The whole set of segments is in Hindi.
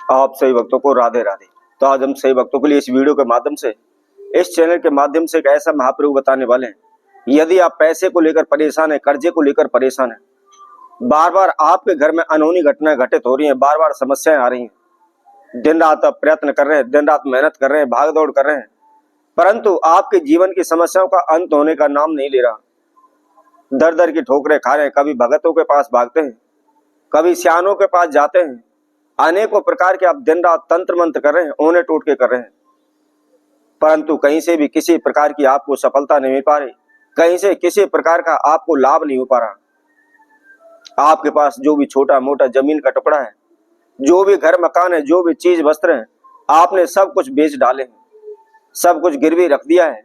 आप सही भक्तों को राधे राधे। तो आज हम सही भक्तों के लिए इस वीडियो के माध्यम से, इस चैनल के माध्यम से एक ऐसा महाप्रभु बताने वाले हैं। यदि आप पैसे को लेकर परेशान है, कर्जे को लेकर परेशान है, बार बार आपके घर में अनहोनी घटनाएं घटित हो रही हैं, बार बार समस्याएं आ रही हैं, दिन रात आप प्रयत्न कर रहे हैं, दिन रात मेहनत कर रहे हैं, भाग दौड़ कर रहे हैं, परंतु आपके जीवन की समस्याओं का अंत होने का नाम नहीं ले रहा। दर दर की ठोकरें खा रहे हैं, कभी भगतों के पास भागते हैं, कभी सियानों के पास जाते हैं, अनेकों प्रकार के आप दिन रात तंत्र मंत्र कर रहे हैं, ओने टोटके कर रहे हैं, परंतु कहीं से भी किसी प्रकार की आपको सफलता नहीं मिल पा रही, कहीं से किसी प्रकार का आपको लाभ नहीं हो पा रहा। आपके पास जो भी छोटा मोटा जमीन का टुकड़ा है, जो भी घर मकान है, जो भी चीज वस्त्र है, आपने सब कुछ बेच डाले हैं, सब कुछ गिरवी रख दिया है,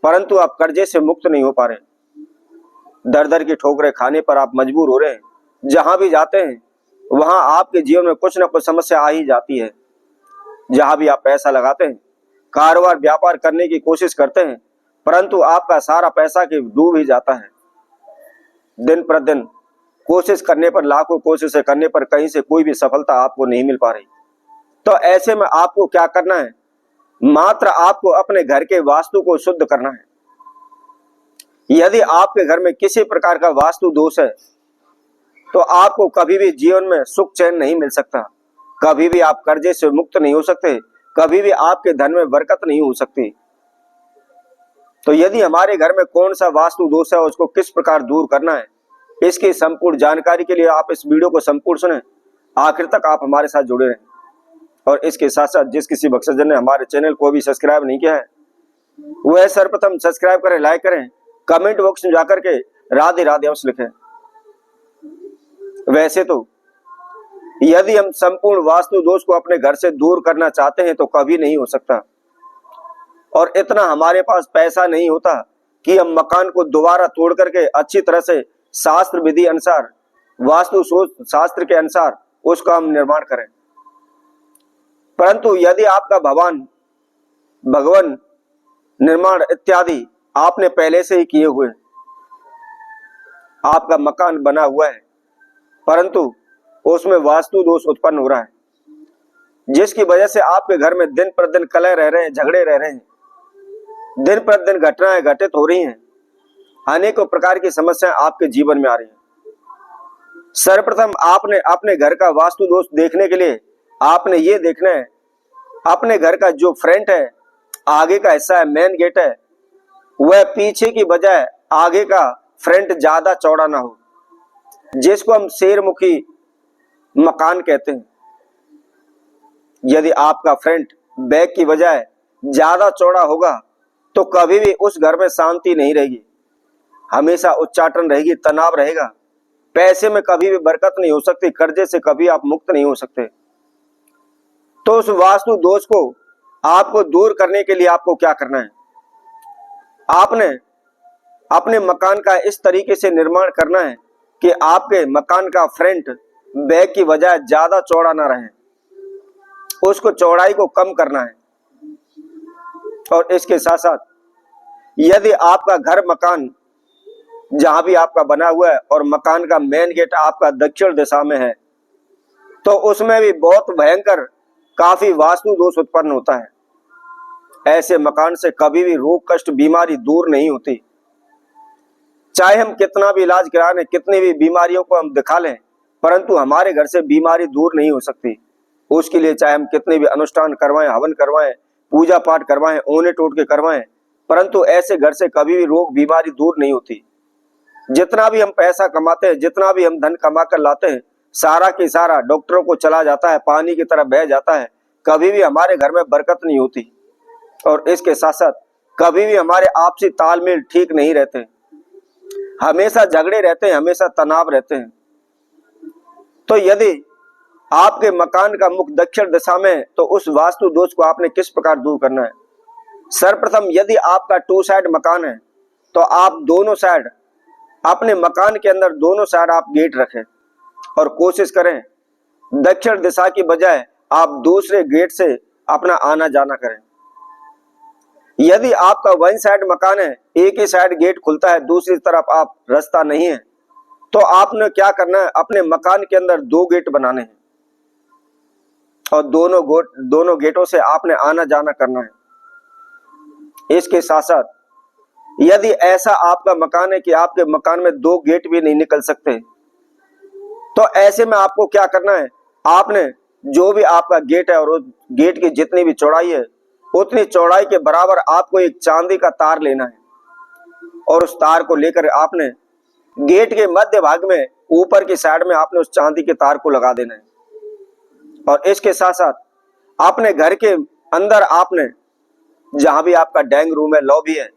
परंतु आप कर्जे से मुक्त नहीं हो पा रहे। दर दर की ठोकरें खाने पर आप मजबूर हो रहे हैं। जहां भी जाते हैं वहां आपके जीवन में कुछ ना कुछ समस्या आ ही जाती है। जहां भी आप पैसा लगाते हैं, कारोबार व्यापार करने की कोशिश करते हैं, परंतु आपका सारा पैसा की डूब ही जाता है। दिन प्रतिदिन कोशिश करने पर, लाखों कोशिशें करने पर कहीं से कोई भी सफलता आपको नहीं मिल पा रही। तो ऐसे में आपको क्या करना है? मात्र आपको अपने घर के वास्तु को शुद्ध करना है। यदि आपके घर में किसी प्रकार का वास्तु दोष है तो आपको कभी भी जीवन में सुख चैन नहीं मिल सकता, कभी भी आप कर्जे से मुक्त नहीं हो सकते, कभी भी आपके धन में बरकत नहीं हो सकती। तो यदि हमारे घर में कौन सा वास्तु दोष है, उसको किस प्रकार दूर करना है, इसकी संपूर्ण जानकारी के लिए आप इस वीडियो को संपूर्ण सुने, आखिर तक आप हमारे साथ जुड़े रहें। और इसके साथ साथ जिस किसी भक्तजन ने हमारे चैनल को भी सब्सक्राइब नहीं किया है, वह सर्वप्रथम सब्सक्राइब करें, लाइक करें, कमेंट बॉक्स में जाकर के राधे राधे अवश्य लिखें। वैसे तो यदि हम संपूर्ण वास्तु दोष को अपने घर से दूर करना चाहते हैं तो कभी नहीं हो सकता, और इतना हमारे पास पैसा नहीं होता कि हम मकान को दोबारा तोड़ करके अच्छी तरह से शास्त्र विधि अनुसार, वास्तु शास्त्र के अनुसार उसका हम निर्माण करें। परंतु यदि आपका भगवान निर्माण इत्यादि आपने पहले से ही किए हुए, आपका मकान बना हुआ है, परंतु उसमें वास्तु दोष उत्पन्न हो रहा है, जिसकी वजह से आपके घर में दिन प्रतिदिन कलह रह रहे हैं, झगड़े रह रहे हैं, दिन प्रतिदिन घटनाएं घटित हो रही हैं, अनेकों प्रकार की समस्याएं आपके जीवन में आ रही हैं। सर्वप्रथम आपने अपने घर का वास्तु दोष देखने के लिए आपने ये देखना है, अपने घर का जो फ्रंट है, आगे का हिस्सा है, मेन गेट है, वह पीछे की बजाय आगे का फ्रंट ज्यादा चौड़ा ना हो, जिसको हम शेरमुखी मकान कहते हैं। यदि आपका फ्रंट बैक की बजाय ज्यादा चौड़ा होगा तो कभी भी उस घर में शांति नहीं रहेगी, हमेशा उच्चाटन रहेगी, तनाव रहेगा, पैसे में कभी भी बरकत नहीं हो सकती, कर्जे से कभी आप मुक्त नहीं हो सकते। तो उस वास्तु दोष को आपको दूर करने के लिए आपको क्या करना है? आपने अपने मकान का इस तरीके से निर्माण करना है कि आपके मकान का फ्रंट बैक की बजाय ज्यादा चौड़ा ना रहे, उसको चौड़ाई को कम करना है। और इसके साथ साथ यदि आपका घर मकान जहां भी आपका बना हुआ है और मकान का मेन गेट आपका दक्षिण दिशा में है, तो उसमें भी बहुत भयंकर काफी वास्तु दोष उत्पन्न होता है। ऐसे मकान से कभी भी रोग कष्ट बीमारी दूर नहीं होती। चाहे हम कितना भी इलाज करा लें, कितनी भी बीमारियों को हम दिखा लें, परंतु हमारे घर से बीमारी दूर नहीं हो सकती। उसके लिए चाहे हम कितने भी अनुष्ठान करवाएं, हवन करवाएं, पूजा पाठ करवाएं, ओने टोटके करवाएं, परंतु ऐसे घर से कभी भी रोग बीमारी दूर नहीं होती। जितना भी हम पैसा कमाते हैं, जितना भी हम धन कमा कर लाते हैं, सारा के सारा डॉक्टरों को चला जाता है, पानी की तरह बह जाता है, कभी भी हमारे घर में बरकत नहीं होती। और इसके साथ साथ कभी भी हमारे आपसी तालमेल ठीक नहीं रहते, हमेशा झगड़े रहते हैं, हमेशा तनाव रहते हैं। तो यदि आपके मकान का मुख दक्षिण दिशा में है तो उस वास्तु दोष को आपने किस प्रकार दूर करना है? सर्वप्रथम यदि आपका 2 साइड मकान है तो आप दोनों साइड, अपने मकान के अंदर दोनों साइड आप गेट रखें और कोशिश करें दक्षिण दिशा की बजाय आप दूसरे गेट से अपना आना जाना करें। यदि आपका 1 साइड मकान है, एक ही साइड गेट खुलता है, दूसरी तरफ आप रास्ता नहीं है, तो आपने क्या करना है? अपने मकान के अंदर 2 गेट बनाने हैं और दोनों गेटों से आपने आना जाना करना है। इसके साथ साथ यदि ऐसा आपका मकान है कि आपके मकान में 2 गेट भी नहीं निकल सकते, तो ऐसे में आपको क्या करना है, आपने जो भी आपका गेट है और उस गेट की जितनी भी चौड़ाई है उतनी चौड़ाई के बराबर आपको एक चांदी का तार लेना है और उस तार को लेकर आपने गेट के मध्य भाग में ऊपर की साइड में आपने उस चांदी के तार को लगा देना है। और इसके साथ साथ अपने घर के अंदर आपने जहां भी आपका डाइनिंग रूम है, लॉबी है,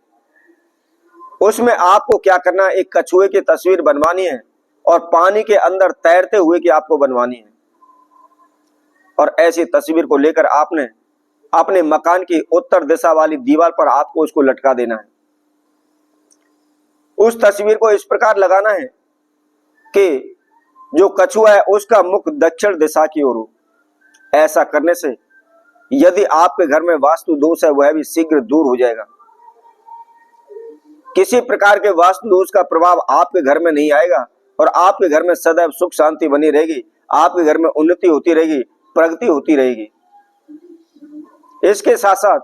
उसमें आपको क्या करना है, एक कछुए की तस्वीर बनवानी है और पानी के अंदर तैरते हुए की आपको बनवानी है। और ऐसी तस्वीर को लेकर आपने अपने मकान की उत्तर दिशा वाली दीवार पर आपको उसको लटका देना है। उस तस्वीर को इस प्रकार लगाना है कि जो कछुआ है उसका मुख दक्षिण दिशा की ओर हो। ऐसा करने से यदि आपके घर में वास्तु दोष है वह भी शीघ्र दूर हो जाएगा। किसी प्रकार के वास्तु दोष का प्रभाव आपके घर में नहीं आएगा और आपके घर में सदैव सुख शांति बनी रहेगी। आपके घर में उन्नति होती रहेगी, प्रगति होती रहेगी। इसके साथ साथ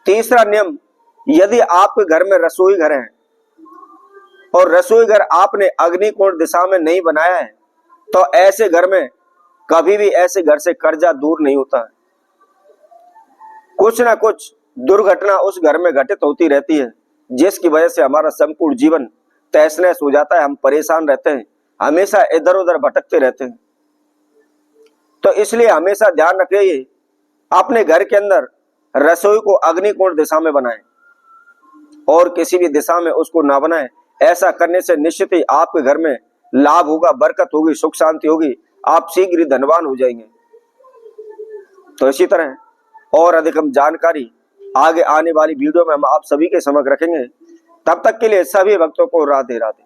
तीसरा नियम, यदि आपके घर में रसोई घर है और रसोई घर आपने अग्निकोण दिशा में नहीं बनाया है, तो ऐसे घर में कभी भी ऐसे घर से कर्जा दूर नहीं होता है। कुछ ना कुछ दुर्घटना उस घर में घटित होती रहती है, जिसकी वजह से हमारा संपूर्ण जीवन तहस नहस हो जाता है। हम परेशान रहते हैं, हमेशा इधर उधर भटकते रहते हैं। तो इसलिए हमेशा ध्यान रखिए, अपने घर के अंदर रसोई को अग्निकोण दिशा में बनाएं और किसी भी दिशा में उसको ना बनाएं। ऐसा करने से निश्चित ही आपके घर में लाभ होगा, बरकत होगी, सुख शांति होगी, आप शीघ्र ही धनवान हो जाएंगे। तो इसी तरह और अधिक हम जानकारी आगे आने वाली वीडियो में हम आप सभी के समक्ष रखेंगे। तब तक के लिए सभी भक्तों को राधे राधे।